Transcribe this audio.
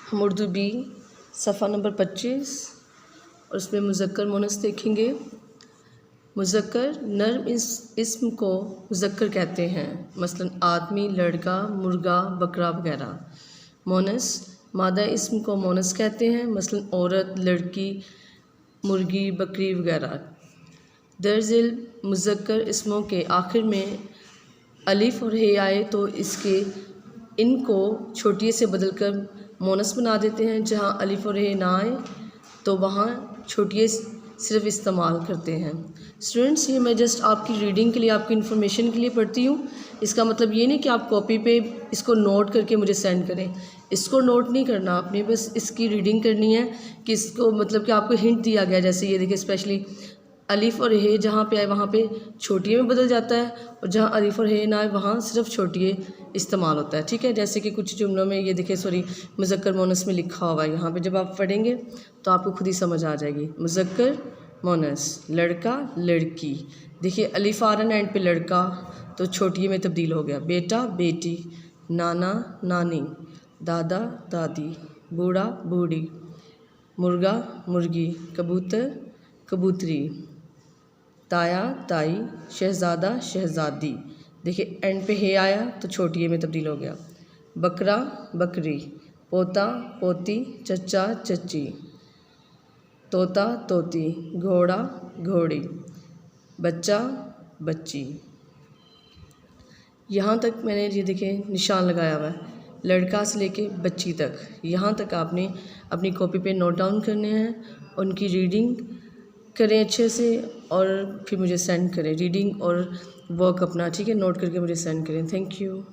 हम उर्दू बी सफ़ा नंबर 25 और उसमें मुज़क्कर मुअन्नस देखेंगे। मुज़क्कर नर्म इस्म को मुज़क्कर कहते हैं, मसलन आदमी, लड़का, मुर्गा, बकरा वगैरह। मुअन्नस मादा इस्म को मुअन्नस कहते हैं, मसलन औरत, लड़की, मुर्गी, बकरी वगैरह। दरअसल मुज़क्कर इस्मों के आखिर में अलिफ और हे आए तो इनको छोटी से बदलकर मुअन्नस बना देते हैं। जहाँ अलिफ और हे ना आए तो वहाँ छोटी सिर्फ इस्तेमाल करते हैं। स्टूडेंट्स, ये मैं जस्ट आपकी रीडिंग के लिए, आपकी इन्फॉर्मेशन के लिए पढ़ती हूँ। इसका मतलब ये नहीं कि आप कॉपी पे इसको नोट करके मुझे सेंड करें। इसको नोट नहीं करना आपने, बस इसकी रीडिंग करनी है कि इसको मतलब कि आपको हिंट दिया गया। जैसे ये देखिए, स्पेशली अलिफ और हे जहाँ पे आए वहाँ पे छोटिए में बदल जाता है, और जहाँ अलिफ और हे ना आए वहाँ सिर्फ छोटिए इस्तेमाल होता है। ठीक है, जैसे कि कुछ जुमलों में ये देखिए, सॉरी, मुज़क्कर मुअन्नस में लिखा हुआ है यहाँ पे। जब आप पढ़ेंगे तो आपको खुद ही समझ आ जाएगी। मुज़क्कर मुअन्नस, लड़का, लड़की। देखिए अलिफ आ रहा है एंड पे लड़का, तो छोटिए में तब्दील हो गया। बेटा, बेटी, नाना, नानी, दादा, दादी, बूढ़ा, बूढ़ी, मुर्गा, मुर्गी, कबूतर, कबूतरी, ताया, ताई, शहज़ादा, शहज़ादी। देखिए एंड पे हे आया तो छोटिए में तब्दील हो गया। बकरा, बकरी, पोता, पोती, चचा, चची, तोता, तोती, घोड़ा, घोड़ी, बच्चा, बच्ची। यहाँ तक मैंने ये देखिए निशान लगाया हुआ है, लड़का से लेके बच्ची तक। यहाँ तक आपने अपनी कॉपी पे नोट डाउन करने हैं, उनकी रीडिंग करें अच्छे से और फिर मुझे सेंड करें रीडिंग और वर्क अपना। ठीक है, नोट करके मुझे सेंड करें। Thank you.